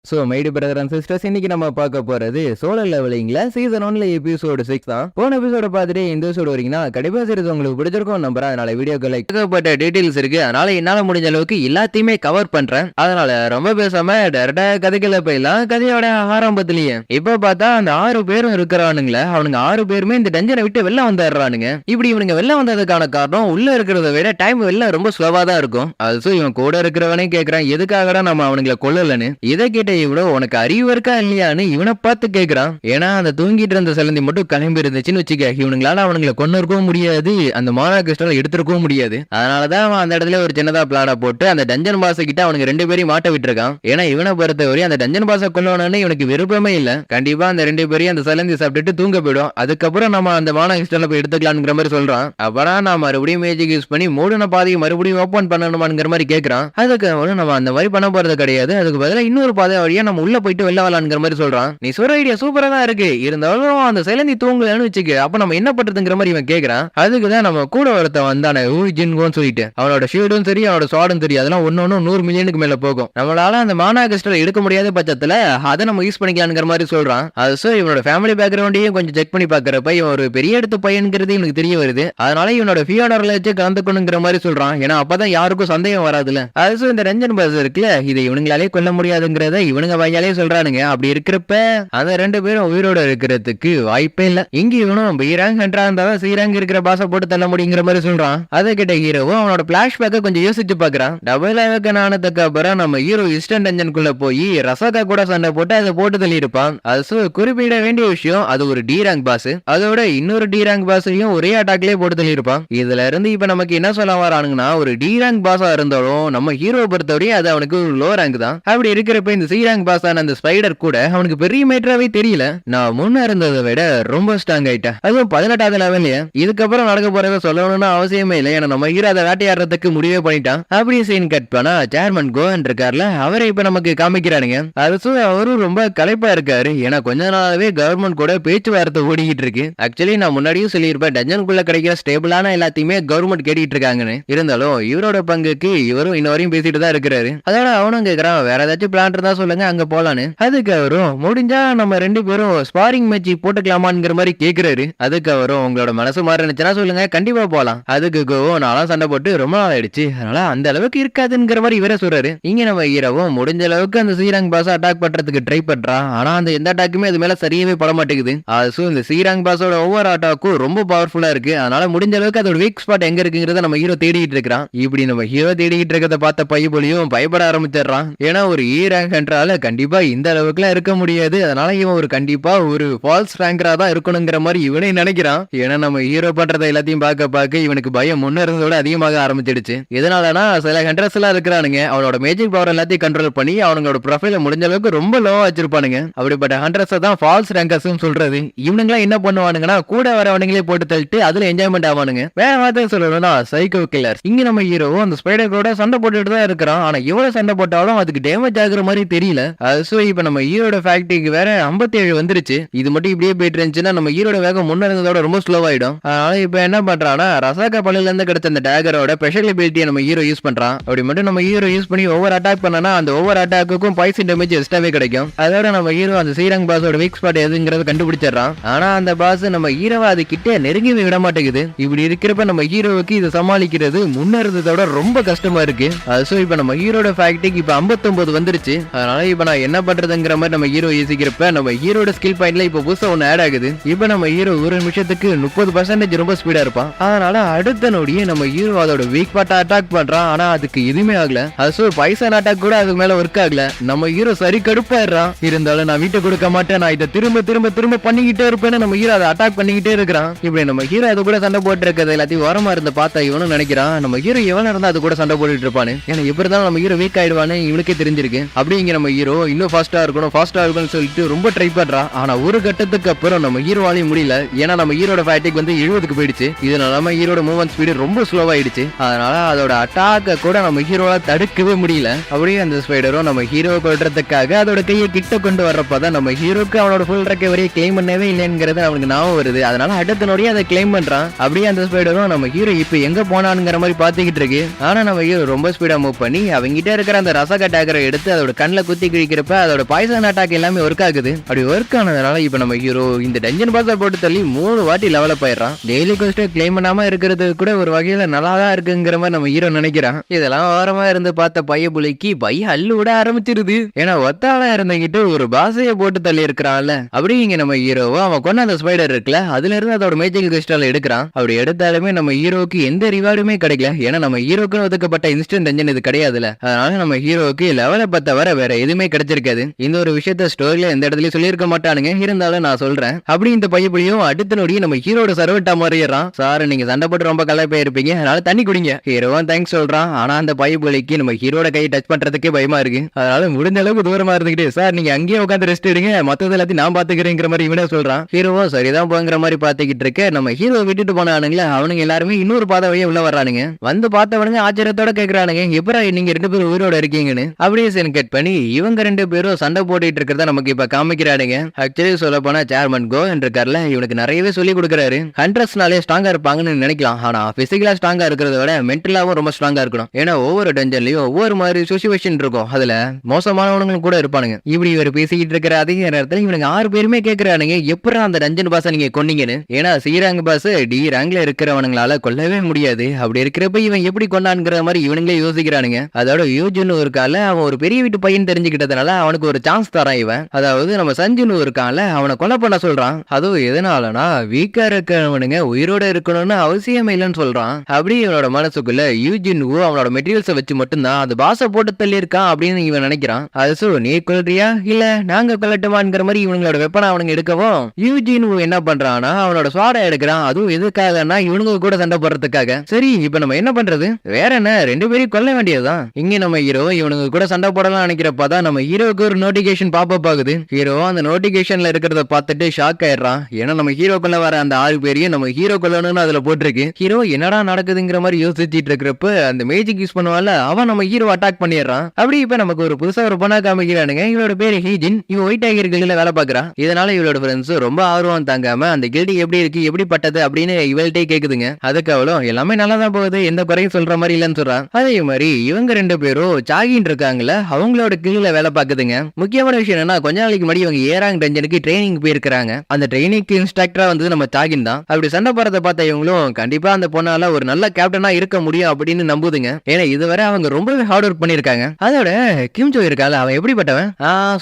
So mighty brother and sisters, இன்னைக்கு நம்ம பார்க்க போறது சோலோ லெவலிங்ல சீசன் 1ல எபிசோடு 6 தான். போன எபிசோட பார்த்துட்டு இந்த எபிசோடு வரீங்கன்னா கண்டிப்பா சீரிஸ் உங்களுக்கு பிடிச்சிருக்கும் நம்புறேன். அதனால வீடியோக்கு லைக் ஏகப்பட்ட டீடைல்ஸ் இருக்கு. அதனால என்னால முடிஞ்ச அளவுக்கு எல்லாத்தையுமே கவர் பண்றேன். அதனால ரொம்ப பேசாம டேரக்டா கதைக்குள்ள போயிடலாம். கதையோட ஆரம்பத்திலேயே இப்ப பார்த்தா அந்த 6 பேரும் இருக்கிறானுங்களே, அவனுங்க 6 பேருமே இந்த டஞ்சனை விட்டு வெளில வந்துடுறானுங்க. இப்படி இவனுங்க வெளில வந்ததுக்கான காரணம் உள்ள இருக்கிறத விட டைம் வெளில ரொம்ப ஸ்லோவா தான் இருக்கும். அது இவன் கூட இருக்கிறவனே கேட்கறான், எதுக்காகடா நம்ம அவனுங்களை கொல்லலன்னு. இதை கேட்ட இவனோ உனக்கு அறிவு இருக்கா இல்லையான்னு இவனை பார்த்து கேட்கிறான். ஏன்னா அந்த தூங்கிட்டு இருந்த சிலந்தி மட்டும் கிளம்பி இருந்துச்சுன்னு வச்சுக்க, இவனுங்களால அவனுங்களை கொண்டு இருக்கவும் முடியாது, அந்த மானா கிறிஸ்டல் எடுத்துருக்கவும் முடியாது. அதனாலதான் அவன் அந்த இடத்துல ஒரு சின்னதா பிளான போட்டு அந்த டஞ்சன் பாஸ் கிட்ட அவனுக்கு 2 பேரையும் மாட்ட விட்டுருக்கான். ஏன்னா இவனை பொறுத்தவரை அந்த டஞ்சன் பாஸை கொல்லணும்னு இவனுக்கு விருப்பமே இல்ல. கண்டிப்பா அந்த 2 பேரையும் அந்த சிலந்தி சாப்பிட்டுட்டு தூங்க போயிடும். அதுக்கப்புறம் நம்ம அந்த மானா கிறிஸ்டலை போய் எடுத்துக்கலாம்ங்கிற மாதிரி சொல்றான். அப்புறம் நான் மறுபடியும் மேஜிக் யூஸ் பண்ணி மூடின பாதையை மறுபடியும் ஓபன் பண்ணணுமாங்கிற மாதிரி கேட்கறான். அதுக்கு நம்ம அந்த மாதிரி பண்ண போறது கிடையாது, அதுக்கு பதிலா இன்னொரு பாதை வழியா நம்ம உள்ள போயிட்டு வெளில வரலாம்ங்கிற மாதிரி சொல்றான். நீ சொல்ற ஐடியா சூப்பரா தான் இருக்கு, இருந்தாலும் அந்த சிலந்தி தூங்கலன்னு வச்சுக்க, அப்ப நம்ம என்ன பண்றதுங்கிற மாதிரி இவன் கேட்கறான். அதுக்குதான் நம்ம கூட ஒருத்த வந்தானே ஊஜின்கோன்னு சொல்லிட்டு, அவனோட ஷீல்டும் சரி அவனோட ஸ்வாடும் சரி அதெல்லாம் ஒன்னு 100 மில்லியனுக்கு மேல போகும். நம்மளால அந்த மானா கிறிஸ்டல் எடுக்க முடியாத பட்சத்துல அதை நம்ம யூஸ் பண்ணிக்கலாம்ங்கிற மாதிரி சொல்றான். அது இவனோட ஃபேமிலி பேக்ரவுண்டையும் கொஞ்சம் செக் பண்ணி பாக்குறப்ப இவன் ஒரு பெரிய இடத்து பையன்கிறது இவனுக்கு தெரிய வருது. அதனால இவனோட ஃபியோனர்ல வச்சு கலந்துக்கணுங்கிற மாதிரி சொல்றான். ஏன்னா அப்பதான் யாருக்கும் சந்தேகம் வராதுல. அது இந்த ரஞ்சன் பாஸ் இருக்குல்ல, இதை இவனுங்களாலே கொல்ல முடியாதுங்கிறத இவனுங்க வாயாலே சொல்றானுங்க. அப்படி இருக்கிறப்ப அந்த 2 பேரும் உயிரோட இருக்கிறதுக்கு வாய்ப்பே இல்ல. இங்க இவனும் பீராங் ஹண்ட்ரா இருந்தாதான் சீராங் இருக்கிற பாச போட்டு தள்ள முடியுங்கிற மாதிரி சொல்றான். அதை கிட்ட ஹீரோவும் அவனோட பிளாஷ்பேக்க கொஞ்சம் யோசிச்சு பாக்குறான். டபுள் ஆவேக்கன் ஆனதுக்கு அப்புறம் நம்ம ஹீரோ ஈஸ்டர்ன் டஞ்சனுக்குள்ள போய் ரசாக்கா கூட சண்டை போட்டு அதை போட்டு தள்ளி இருப்பான். அது குறிப்பிட வேண்டிய விஷயம், அது ஒரு டி ரேங்க் பாஸ். அதோட இன்னொரு டி ரேங்க் பாஸையும் ஒரே அட்டாக்லயே போட்டு தள்ளி இருப்பான். இதுல இருந்து இப்ப நமக்கு என்ன சொல்ல வரானுங்கன்னா, ஒரு டி ரேங்க் பாஸா இருந்தாலும் நம்ம ஹீரோ பொறுத்தவரையும் அது அவனுக்கு ஒரு லோ ரேங்க் தான். அப்படி இருக்கிறப்ப இந்த சி ரேங்க் பாஸ் ஆன அந்த ஸ்பைடர் கூட அவனுக்கு பெரிய மேட்டராவே தெரியல. நான் முன்ன இருந்ததை விட ரொம்ப ஸ்ட்ராங் ஆயிட்டேன், அதுவும் 18வது லெவல்ல. இதுக்கப்புறம் நடக்க போறத சொல்லணும்னு அவசியமே இல்லை, ஏன்னா நம்ம ஹீரோ அதை வேட்டையாடுறதுக்கு முடிவே பண்ணிட்டான். அப்படியே சீன் கட் பண்ணா சேர்மன் கோவன் இருக்காருல, அவரை இப்ப நமக்கு காமிக்கிறானுங்க. அது அவரும் ரொம்ப களைப்பா இருக்காரு. ஏன்னா கொஞ்ச நாளாவே கவர்மெண்ட் கூட பேச்சுவார்த்தை ஓடிக்கிட்டு இருக்கு. ஆக்சுவலி நான் முன்னாடியும் சொல்லியிருப்பேன், டஞ்சனுக்குள்ள கிடைக்கிற ஸ்டேபிளான எல்லாத்தையுமே கவர்மெண்ட் கேட்டிட்டு இருக்காங்கன்னு. இருந்தாலும் இவரோட பங்குக்கு இவரும் இன்ன வரையும் பேசிட்டு தான் இருக்கிறாரு. அதோட அவனும் கேட்கறான், வேற ஏதாச்சும் பிளான் இருந்தா சொல்லுங்க அங்க போலான்னு. அதுக்கு அவரும் முடிஞ்சா நம்ம 2 பேரும் ஸ்பாரிங் மேட்ச் போட்டுக்கலாமாங்கிற மாதிரி கேக்குறாரு. அதுக்கு அவரும் உங்களோட மனசு மாற நினைச்சா சொல்லுங்க, கண்டிப்பா போலாம். அதுக்கு கோவம் நானும் சண்டை போட்டு ரொம்ப நாள் ஆயிடுச்சு, அதனால அந்த அளவுக்கு இருக்காதுங்கிற மாதிரி இவரே சொல்றாரு. இங்க நம்ம ஹீரோவும் முடிஞ்ச அளவுக்கு அந்த சீராங் பாஸ் அட்டாக் பண்றதுக்கு ட்ரை பண்றான். ஆனா அந்த எந்த அட்டாக்குமே அது மேல சரியாவே பட மாட்டேங்குது. அது இந்த சீராங் பாஸோட ஒவ்வொரு அட்டாக்கும் ரொம்ப பவர்ஃபுல்லா இருக்கு. அதனால முடிஞ்ச அளவுக்கு அதோட வீக் ஸ்பாட் எங்க இருக்குங்கிறத நம்ம ஹீரோ தேடிட்டு இருக்கான். இப்படி நம்ம ஹீரோ தேடிட்டு இருக்கிறத பார்த்த பையபொலியும் பயப்பட ஆரம்பிச்சிடறான். ஏன்னா ஒரு ரேங்க் என்றால கண்டிப்பா இந்த அளவுக்குலாம் இருக்க முடியாது. அதனால இவன் கண்டிப்பா ஒரு ஃபால்ஸ் ரேங்கரா தான் இருக்கணுங்கிற மாதிரி இவனே நினைக்கிறான். ஏன்னா நம்ம ஹீரோ பண்றதை எல்லாத்தையும் பார்க்க இவனுக்கு பயம் முன்ன இருந்ததோட அதிகமாக ஆரம்பிச்சிடுச்சு. எதனாலனா சில ஹண்ட்ரஸ் எல்லாம் இருக்கிறானுங்க, அவனோட மேஜிக் பவர் எல்லாத்தையும் கண்ட்ரோல் பண்ணி அவங்களோட ப்ரொஃபைல முடிஞ்ச அளவுக்கு ரொம்ப லோவா வச்சிருப்பானுங்க. அப்படிப்பட்ட ஹண்ட்ரஸ் தான் ஃபால்ஸ் ரேங்கர்ஸ் சொல்றது. இவனுங்களா என்ன பண்ணுவானுங்கன்னா, கூட வரவனுங்களே போட்டு தள்ளிட்டு அதுல என்ஜாய்மெண்ட் ஆவானுங்க. வேற வார்த்தை சொல்லணும்னா சைக்கோ கில்லர். இங்க நம்ம ஹீரோ அந்த ஸ்பைடரோட சண்டை போட்டுட்டு தான் இருக்கிறான். ஆனா இவ்வளவு சண்டை போட்டாலும் அதுக்கு டேமேஜ் ஆகுற மாதிரி தெரியல. அது இப்ப நம்ம ஹீரோட ஃபேக்டரிக்கு வேற 57 வந்துருச்சு. இது மட்டும் இப்படியே போயிட்டு இருந்துச்சுன்னா நம்ம ஹீரோட வேகம் முன்ன இருந்ததோட ரொம்ப ஸ்லோவாயிடும். அதனால இப்ப என்ன பண்றான்னா, ரசாக்கா பள்ளியில இருந்து கிடைச்ச அந்த டேகரோட ஸ்பெஷல் எபிலிட்டியை நம்ம ஹீரோ யூஸ் பண்றான். அப்படி மட்டும் நம்ம ஹீரோ யூஸ் பண்ணி ஓவர் அட்டாக் பண்ணனா அந்த ஓவர் அட்டாக்குக்கும் பாய்சன் டேமேஜ் எக்ஸ்ட்ராவே கிடைக்கும். அதோட நம்ம ஹீரோ அந்த சீரங் பாஸோட வீக் ஸ்பாட் எதுங்கிறத கண்டுபிடிச்சிடறான். ஆனா அந்த பாஸ் நம்ம ஹீரோவை அது கிட்ட நெருங்கி விட மாட்டேங்குது. இப்படி இருக்கிறப்ப நம்ம ஹீரோவுக்கு இதை சமாளிக்கிறது முன்ன இருந்ததோட ரொம்ப கஷ்டமா இருக்கு. அது இப்ப நம்ம ஹீரோட ஃபேக்டரிக்கு இப்ப 59 வந்துருச்சு. அதனால இப்ப நான் என்ன பண்றதுங்கிற மாதிரி நம்ம ஹீரோ யோசிக்கிறப்ப நம்ம ஹீரோட ஸ்கில் பாயிண்ட்ல இப்ப புதுசா ஒன்னு ஆட் ஆகுது. இப்ப நம்ம ஹீரோ ஒரு நிமிஷத்துக்கு 30% ரொம்ப ஸ்பீடா இருப்பான். அதனால அடுத்த நொடியே நம்ம ஹீரோ அதோட வீக் பார்ட் அட்டாக் பண்றான். ஆனா அதுக்கு எதுவுமே ஆகல. அது பைசன் அட்டாக் கூட அதுக்கு மேல ஒர்க் ஆகல. நம்ம ஹீரோ சரி கடுப்பாயிடுறான். இருந்தாலும் நான் வீட்டை கொடுக்க மாட்டேன், நான் இதை திரும்ப திரும்ப திரும்ப பண்ணிக்கிட்டே இருப்பேன்னு நம்ம ஹீரோ அதை அட்டாக் பண்ணிக்கிட்டே இருக்கிறான். இப்படி நம்ம ஹீரோ அது கூட சண்டை போட்டு இருக்கிறது எல்லாத்தையும் ஓரமா இருந்து பார்த்தா இவனும் நினைக்கிறான், நம்ம ஹீரோ எவனா இருந்தா அது கூட சண்டை போட்டுட்டு இருப்பானு. ஏன்னா எப்படி இருந்தாலும் நம்ம ஹீரோ வீக் ஆயிடுவானு இவனுக்கே தெரிஞ்சிருக்கு. அப்படிங்கிற நம்ம ஹீரோ இன்னும் ஃபாஸ்டா இருக்கணும்னு சொல்லிட்டு ரொம்ப ட்ரை பண்றான். ஆனா ஒரு கட்டத்துக்கு அப்புறம் நம்ம ஹீரோவாலையும் முடியல. ஏன்னா நம்ம ஹீரோட ஃபேட்டிக் 70க்கு போயிடுச்சு. இதனால நம்ம ஹீரோட மூவ்மெண்ட் ஸ்பீடு ரொம்ப ஸ்லோவாயிடுச்சு. அதனால அதோட அட்டாக்க கூட நம்ம ஹீரோவால தடுக்கவே முடியல. அப்படியே அந்த ஸ்பைடரும் நம்ம ஹீரோவை கொல்றதுக்காக அதோட கையை கிட்ட கொண்டு வர்றப்பதான் நம்ம ஹீரோக்கு அவனோட ஃபுல் ரெக்கவரியை கிளைம் பண்ணவே இல்லைங்கிறது அவனுக்கு ஞாபகம் வருது. அதனால அடுத்த நொடியே அதை கிளைம் பண்றான். அப்படியே அந்த ஸ்பைடரும் நம்ம ஹீரோ இப்ப எங்க போனானுங்கிற மாதிரி பாத்துக்கிட்டு இருக்கு. ஆனா நம்ம ஹீரோ ரொம்ப ஸ்பீடா மூவ் பண்ணி அவங்கிட்ட இருக்கிற அந்த ரசக டேகரை எடுத்து அதோட கண்ணில் குத்தி கிழிக்கிறப்ப அதோட பாய்சன் அட்டாக் எல்லாமே ஒர்க் ஆகுது. அப்படி ஒர்க் ஆனதுனால இப்ப நம்ம ஹீரோ இந்த டஞ்சன் பாஸை போட்டு தள்ளி 3 வாட்டி லெவலப் ஆயிடுறான். டெய்லி கோஸ்ட் கிளைம் பண்ணாம இருக்கிறது கூட ஒரு வகையில நல்லா தான் இருக்குங்கிற மாதிரி நம்ம ஹீரோ நினைக்கிறான். இதெல்லாம் ஓரமா இருந்து பார்த்த பையபுலிக்கு பைய அள்ளு விட ஆரம்பிச்சிருது. ஏன்னா ஒத்தாளா இருந்துகிட்டு ஒரு பாசைய போட்டு தள்ளி இருக்கிறான்ல. அப்படி இங்க நம்ம ஹீரோவோ அவன் கொண்ட அந்த ஸ்பைடர் இருக்குல்ல, அதுல இருந்து அதோட மேஜிக் கிறிஸ்டல் எடுக்கிறான். அப்படி எடுத்தாலுமே நம்ம ஹீரோக்கு எந்த ரிவார்டுமே கிடைக்கல. ஏன்னா நம்ம ஹீரோக்கு ஒதுக்கப்பட்ட இன்ஸ்டன்ட் டஞ்சன் இது கிடையாதுல. அதனால நம்ம ஹீரோக்கு லெவலை பத்த வர வேற எதுவுமே கிடைச்சிருக்காது. இந்த ஒரு விஷயத்த ஸ்டோரியில எந்த இடத்துலயும் சொல்லியிருக்க மாட்டானுங்க, இருந்தாலும் நான் சொல்றேன். அப்படி இந்த பையபுலியும் அடுத்த நொடியும் நம்ம ஹீரோட சர்வெட்டா மாறிடுறான். சார் நீங்க சண்டை போட்டு ரொம்ப கலைப்பா இருப்பீங்க, அதனால தண்ணி குடிங்க. ஹீரோவும் தேங்க்ஸ் சொல்றான். ஆனா அந்த பையபுலிக்கு நம்ம ஹீரோட கையை டச் பண்றதுக்கே பயமா இருக்கு. அதனால முடிஞ்ச அளவுக்கு தூரமா இருந்துகிட்டு சார் நீங்க அங்கேயே உட்காந்து ரெஸ்ட் எடுங்க, மத்தது எல்லாத்தையும் நான் பாத்துக்கிறேங்கிற மாதிரி இவனே சொல்றான். ஹீரோவோ சரிதான் போங்கிற மாதிரி பாத்துக்கிட்டு இருக்க நம்ம ஹீரோ விட்டுட்டு போனானுங்களே அவனுங்க எல்லாருமே இன்னொரு பாதை வழியா உள்ள வர்றானுங்க. வந்து பார்த்தவனுங்க ஆச்சரியத்தோட கேக்குறானுங்க எப்பரா நீங்க 2 பேரும் உயிரோட இருக்கீங்கன்னு. அப்படியே சீன் கட் பண்ணி இவங்க 2 பேரும் சண்டை போட்டுட்டு இருக்கிறத நமக்கு இப்ப காமிக்கிறானுங்க. ஆக்சுவலி சொல்ல போனா சேர்மன் கோஹன் இருக்கார்ல, இவனுக்கு நிறையவே சொல்லி கொடுக்குறாரு. ஹண்டர்ஸ்னாலே ஸ்ட்ராங்கா இருப்பாங்கன்னு நினைக்கலாம், ஆனா பிசிக்கலா ஸ்ட்ராங்கா இருக்கிறத விட மென்டலாவும் ரொம்ப ஸ்ட்ராங்கா இருக்கணும். ஏன்னா ஒவ்வொரு டஞ்சன்லயும் ஒவ்வொரு மாதிரி சிச்சுவேஷன் இருக்கும், அதுல மோசமானவங்களும் கூட இருப்பானுங்க. இப்படி இவர் பேசிக்கிட்டு இருக்கிற அதே நேரத்துல இவனுக்கு 6 பேருமே கேக்குறானுங்க எப்பரா அந்த டஞ்சன் பாஸ நீங்க கொன்னீங்கன்னு. ஏன்னா சி ரேங்க் பாஸ் டி ரேங்க்ல இருக்கிறவனுங்களால கொல்லவே முடியாது. அப்படி இருக்கிறப்ப இவன் எப்படி கொண்டான்ங்கிற மாதிரி இவனுங்களே யோசிக்கிறானுங்க. அதோட யூஜின்னு இருக்கால, அவன் ஒரு பெரிய வீட்டு பையன் தெரிஞ்சுக்கிட்டதுனால அவனுக்கு ஒரு சான்ஸ் தரான் இவன். அதாவது நம்ம சஞ்சுன்னு இருக்கான்ல, அவனை கொலை பண்ண சொல்றான். அதுவும் எதனாலனா வீக்கா இருக்கிறவனுங்க உயிரோட இருக்கணும்னு அவசியம் இல்லைன்னு சொல்றான். அப்படி இவனோட மனசுக்குள்ள யூஜின் அவனோட மெட்டீரியல்ஸை வச்சு மட்டும்தான் அது பாச போட்டு தள்ளி இருக்கான் அப்படின்னு இவன் நினைக்கிறான். அது நீ கொல்றியா இல்ல நாங்க கொல்லட்டுமாங்கிற மாதிரி இவங்களோட வெப்பனை அவனுங்க எடுக்கவும் யூஜின் என்ன பண்றான்னா அவனோட ஸ்வாடை எடுக்கிறான். அதுவும் எதுக்காகனா இவனுங்க கூட சண்டை போடுறதுக்காக. சரி இப்ப நம்ம என்ன பண்றது, வேற என்ன 2 பேரையும் கொல்ல வேண்டியதுதான். இங்க நம்ம ஹீரோ இவனுங்க கூட சண்டை போடலாம் நினைக்கிறப்பதான் நம்ம ஹீரோக்கு ஒரு நோட்டிபிகேஷன் பாப்பப் ஆகுது. ஹீரோ அந்த நோட்டிபிகேஷன்ல இருக்கிறத பார்த்துட்டு ஷாக் ஆயிடுறான். ஏன்னா நம்ம ஹீரோக்குள்ள வர அந்த 6 பேரையும் நம்ம ஹீரோ கொல்லணும்னு அதுல போட்டிருக்கு. ஹீரோ என்னடா நடக்குதுங்கிற மாதிரி யோசிச்சுட்டு இருக்கிறப்ப அந்த மேஜிக் யூஸ் பண்ணுவால அவன் நம்ம ஹீரோ அட்டாக் பண்ணிடுறான். அப்படி இப்ப நமக்கு ஒரு புதுசா ஒரு பொண்ணா காமிக்கிறானுங்க. இவளோட பேரு ஹீஜின். இவன் ஒயிட் டைகர் கில்ட்ல வேலை பாக்குறான். இதனால இவளோட ஃப்ரெண்ட்ஸ் ரொம்ப ஆர்வம் தாங்காம அந்த கில்ட் எப்படி இருக்கு எப்படி பட்டது அப்படின்னு இவள்கிட்டே கேக்குதுங்க. அதுக்கு அவளும் எல்லாமே நல்லா தான் போகுது, எந்த குறையும் சொல்ற மாதிரி இல்லன்னு சொல்றான். அதே மாதிரி இவங்க 2 பேரும் சாகின் இருக்காங்கல்ல, அவங்களோட கில்ட்ல வேலை பாக்குதுங்க. முக்கியமான விஷயம் என்னன்னா கொஞ்ச நாளைக்கு முன்னாடி இவங்க ஏராங் டஞ்சனுக்கு ட்ரைனிங் போயிருக்காங்க. அந்த ட்ரைனிங்க்கு இன்ஸ்ட்ரக்டரா வந்து நம்ம சாகின் தான். அப்படி சண்டை போறத பார்த்த இவங்களும் கண்டிப்பா அந்த பொண்ணால ஒரு நல்ல கேப்டனா இருக்க முடியும் அப்படின்னு நம்புதுங்க. ஏன்னா இதுவரை அவங்க ரொம்பவே ஹார்ட் ஒர்க் பண்ணிருக்காங்க. அதோட கிம்ஜோ இருக்கால, அவன் எப்படிப்பட்டவன்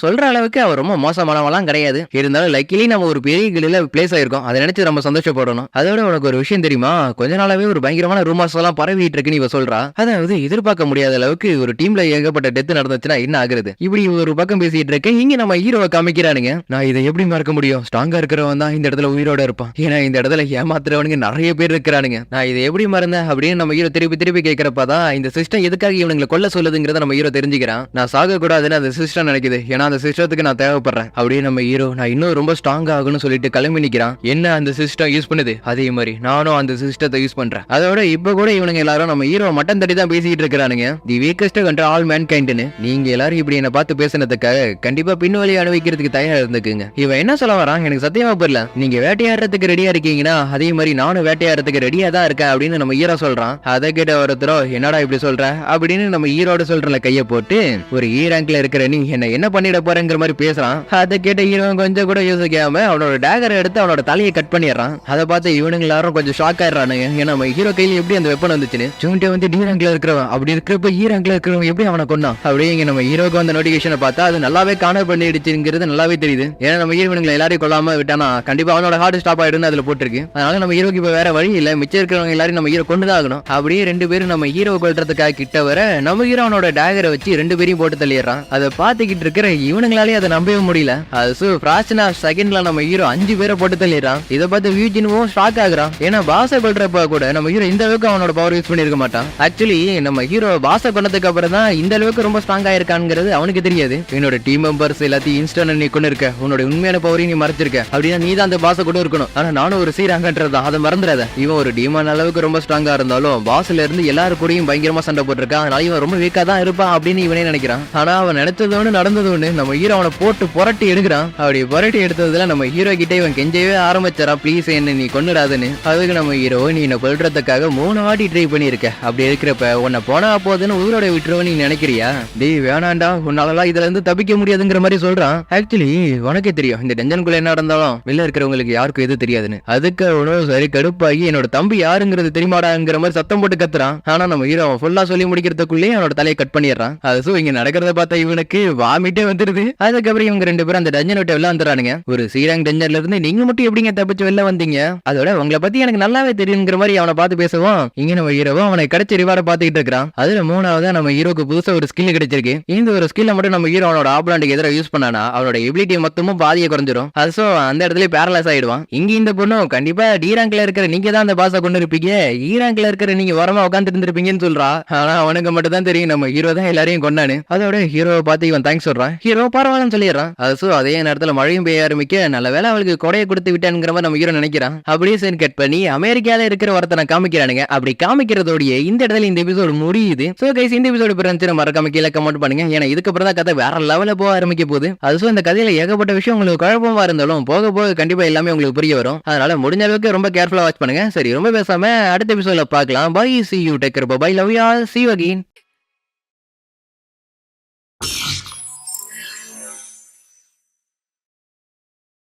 சொல்ற அளவுக்கு அவன் ரொம்ப மோசமானவெல்லாம் கிடையாது. இருந்தாலும் லைக்கிலி நம்ம ஒரு பெரிய கில்ட்ல பிளேஸ் ஆயிருக்கோம், அதை நினைச்சு நம்ம சந்தோஷப்படணும். அதோட உனக்கு ஒரு விஷயம் தெரியுமா, கொஞ்ச நாளாவே ஒரு பயங்கரமான ரூமர்ஸ் எல்லாம் பரவிட்டு இருக்குன்னு இவ சொல்றா. அதாவது எதிர்பார்க்க முடியாத அளவுக்கு ஒரு டீம்ல ஏகப்பட்ட டெத் நடந்துச்சுன்னா என்ன ஆகுறது. இப்படி ஒரு பக்கம் பேசிட்டு இருக்க இங்க நம்ம ஹீரோவை காமிக்கிறானுங்க. நான் இதை எப்படி மறக்க முடியும், ஸ்ட்ராங்கா இருக்கிறவன் தான் இந்த இடத்துல உயிரோட இருப்பான். ஏன்னா இந்த இடத்துல ஏமாத்துறவனுங்க நிறைய பேர் இருக்கிறானுங்க. நான் இதை எப்படி மறந்தேன் அப்படின்னு நம்ம ஹீரோ திருப்பி திருப்பி கேட்கிறப்பதான் இந்த சிஸ்டம் எதுக்காக இவனுங்களை கொல்ல சொல்லுதுங்கிறத நம்ம ஹீரோ தெரிஞ்சுக்கிறான். நான் சாக கூடாதுன்னு அந்த சிஸ்டம் நினைக்குது, ஏன்னா அந்த சிஸ்டத்துக்கு நான் தேவைப்படுறேன். அப்படியே நம்ம ஹீரோ நான் இன்னும் ரொம்ப ஸ்ட்ராங் ஆகணும்னு சொல்லிட்டு கிளம்பி நிக்கிறான். என்ன அந்த சிஸ்டம் யூஸ் பண்ணுது, அதே மாதிரி நானும் அந்த சிஸ்டத்தை யூஸ் பண்றேன். அதோட இப்ப கூட இவனுங்க எல்லாரும் நம்ம ஹீரோ மட்டன் தட்டி தான் பேசிட்டு இருக்கிறானுங்க. தி வீக்கஸ்ட் கண்ட்ரோல் ஆல் மேன்கைண்ட்னு. நீங்க எல்லாரும் இப்படி என்ன பார்த்து பேசினதுக்காக கண்டிப்பா பின்வழி அனுபவிக்கிறதுக்கு தயாரா இருந்துக்குங்க. இவன் என்ன சொல்ல வரான் எனக்கு சத்தியமா புரியல. நீங்க வேட்டையாடுறதுக்கு ரெடியா இருக்கீங்கன்னா அதே மாதிரி நானும் வேட்டையாடுறதுக்கு ரெடியா தான் இருக்கேன் அப்படின்னு நம்ம ஹீரோ சொல்றான். அதை கேட்ட ஒருத்தரோ என்னடா இப்படி சொல்ற அப்படின்னு நம்ம ஹீரோட சொல்றல கைய போட்டு ஒரு ரேங்க்ல இருக்கிற நீ என்ன பண்ணிட போறேங்கிற மாதிரி பேசுறான். அதை கேட்ட ஹீரோ கொஞ்சம் கூட யோசிக்காம அவனோட டேகரை எடுத்து அவனோட தலையை கட் பண்ணிடுறான். அதை பார்த்து இவனுங்க எல்லாரும் கொஞ்சம் ஷாக் ஆயிடுறானுங்க. ஏன்னா நம்ம ஹீரோ கையில எப்படி அந்த வெப்பன் வந்துச்சுன்னு. ஜூன்டே வந்து டி ரேங்க்ல இருக்கிறவன் அப்படி இருக்கிறப்ப ரேங்க்ல இருக்கிறவன் எப்படி அவனை கொண்டான். அப்படியே இங்க நம்ம ஹீரோக்கு அந்த நோட்டிபிகேஷனை பார்த்தா அது நல்லாவே காணர் பண்ணிடுச்சுங்கிறது நல்லாவே தெரியுது. ஏன்னா நம்ம ஹீரோனுங்களை எல்லாரையும் கொள்ளாம விட்டானா கண்டிப்பா அவனோட ஹார்ட் ஸ்டாப் ஆயிடுன்னு அதுல போட்டிருக்கு. அதனால நம்ம ஹீரோக்கு இப்ப வேற வழி இல்ல, மிச்சம் இருக்கிறவங்க எல்லாரும் நம்ம ஹீரோ கொண்டுதான் ஆகணும். அப்படியே 2 பேரும் நம்ம ஹீரோ கொல்றதுக்காக கிட்ட வர நம்ம ஹீரோ அவனோட டேகரை வச்சு 2 பேரையும் போட்டு தள்ளிடுறான். அதை பார்த்துக்கிட்டு இருக்கிற இவனுங்களாலே அதை நம்பவே முடியல. அது ஃபிராக்ஷன் ஆஃப் செகண்ட்ல நம்ம ஹீரோ 5 பேரை போட்டு தள்ளிடுறான். இதை பார்த்து வியூஜினுவும் ஷாக் ஆகுறான். ஏன்னா பாசை கொல்றப்ப கூட நம்ம ஹீரோ இந்த அளவுக்கு அவனோட பவர் யூஸ் பண்ணிருக்க மாட்டான். ஆக்சுவலி நம்ம ஹீரோ பாசை கொண்டதுக்கு அப்புறம் தான் இந்த அளவுக்கு ரொம்ப ஸ்ட்ராங் ஆயிருக்காங்கிறது அவனுக்கு தெரியாது. என்னோட டீம் மெம்பர்ஸ் எல்லாத்தையும் இன்ஸ்டன்ட் நீ கொண்டு இருக்க, உன்னோட உண்மையான பவரையும் நீ மறைச்சிருக்க அப்படின்னா நீ தான் அந்த பாசை கொண்டு இருக்கணும். ஆனா நானும் ஒரு சீராங்கன்றதா அதை மறந்துடாத. இவன் ஒரு டீமான அளவுக்கு ரொம்ப ஸ்ட்ராங்கா இருந்தாலும் பாஸ்ல இருந்து எல்லாரு கூடயும் பயங்கரமா சண்டை போட்டிருக்கான். அதனால இவன் ரொம்ப வீக்கா தான் இருப்பான் அப்படின்னு இவனே நினைக்கிறான். ஆனா அவன் நினைச்சது ஒண்ணு நடந்தது ஒண்ணு. நம்ம ஹீரோ அவனை போட்டு புரட்டி எடுக்கிறான். அப்படி புரட்டி எடுத்ததுல நம்ம ஹீரோ கிட்ட இவன் கெஞ்சவே ஆரம்பிச்சாரா, ப்ளீஸ் என்ன நீ கொன்னுடாதுன்னு. அதுக்கு நம்ம ஹீரோ நீ என்ன கொல்றதுக்காக 3 வாட்டி ட்ரை பண்ணிருக்க, அப்படி இருக்கிறப்ப உன்னை போனா போதுன்னு உயிரோட விட்டுருவ நீ நினைக்கிறியா? டேய் வேணாண்டா உன்னாலலாம் இதுல இருந்து தப்பிக்க முடியாதுங்கிற மாதிரி சொல்றான். ஆக்சுவலி உனக்கே தெரியும் இந்த டென்ஷனுக்குள்ள என்ன நடந்தாலும் வெளில இருக்கிறவங்களுக்கு யாருக்கும் எது தெரியாதுன்னு. அதுக்கு அவனும் சரி கடுப்பாகி என்னோட தம்பி யாருங்கிறது தெரியுமாடாங்கிற மாதிரி சத்தம் போட்டு கத்துறான். ஆனா நம்ம ஹீரோ ஃபுல்லா சொல்லி முடிக்கிறதுக்குள்ளே அவனோட தலையை கட் பண்ணிடுறான். அது இங்க நடக்கிறத பார்த்தா இவனுக்கு வாமிட்டே வந்துருது. அதுக்கப்புறம் இவங்க 2 பேரும் அந்த டஞ்சன் விட்டு வெளில வந்துறானுங்க. ஒரு சீராங் டஞ்சன்ல இருந்து நீங்க மட்டும் எப்படிங்க தப்பிச்சு வெளில வந்தீங்க, அதோட உங்களை பத்தி எனக்கு நல்லாவே தெரியுங்கிற மாதிரி அவனை பார்த்து பேசுவோம். இங்க நம்ம ஹீரோவும் அவனை கிடைச்ச ரிவார்டை பார்த்துக்கிட்டு இருக்கிறான். அதுல 3ஆவதா நம்ம ஹீரோக்கு புதுசா ஒரு ஸ்கில் கிடைச்சிருக்கு. இந்த ஒரு ஸ்கில்ல மட்டும் நம்ம ஹீரோ அவனோட ஆப்லாண்டுக்கு எதிராக யூஸ் பண்ணானா அவனோட எபிலிட்டி மொத்தமும் பாதியை குறைஞ்சிரும். அது அந்த இடத்துல பேரலைஸ் ஆயிடுவான். இங்க இந்த பொண்ணும் கண்டிப்பா டி ரேங்க்ல இருக்கிற நீங்க தான் அந்த பாஸை கொண்டு இருப்பீங்க, இ ரேங்க்ல இருக்கிற நீங்க வரமா உட்கார்ந்து இருந்திருப்பீங்கன்னு சொல்றா. ஆனா அவனுக்கு மட்டும் தான் தெரியும் நம்ம ஹீரோ தான் எல்லாரையும் கொண்டானு. அதோட ஹீரோவை பார்த்து இவன் தேங்க்ஸ் சொல்றான். ஹீரோ பரவாயில்லன்னு சொல்லிடுறான். அது அதே நேரத்துல மழையும் பெய்ய ஆரம்பிக்க நல்ல வேலை அவளுக்கு கொடையை கொடுத்து விட்டானுங்கிற மாதிரி நம்ம ஹீரோ நினைக்கிறான். அப்படியே சரி கட் பண்ணி அமெரிக்கால இருக்கிற ஒருத்தனை காமிக்கிறானுங்க. அப்படி காமிக்கிறதோடய இந்த இடத்துல இந்த எபிசோடு முடியுது. சோ கைஸ் இந்த எபிசோடு பிறந்து மறக்காம கீழே கமெண்ட் பண்ணுங்க. ஏன்னா இதுக்கப்புறம் தான் கதை வேற லெவல்ல போக ஆரம்பிக்க போகுது. அது இந்த கதையில ஏகப்பட்ட விஷயம் உங்களுக்கு குழப்பமா இருந்தாலும் போக போக கண்டிப்பா எல்லாமே உங்களுக்கு புரிய வரும். அதனால முடிஞ்ச அளவுக்கு ரொம்ப கேர்ஃபுல்லா வாட்ச் பண்ணுங்க. சரி ரொம்ப பேசாம அடுத்த எபிசோட்ல பார்க்கலாம். Bye, see you, take care, bye, love you all, see you again.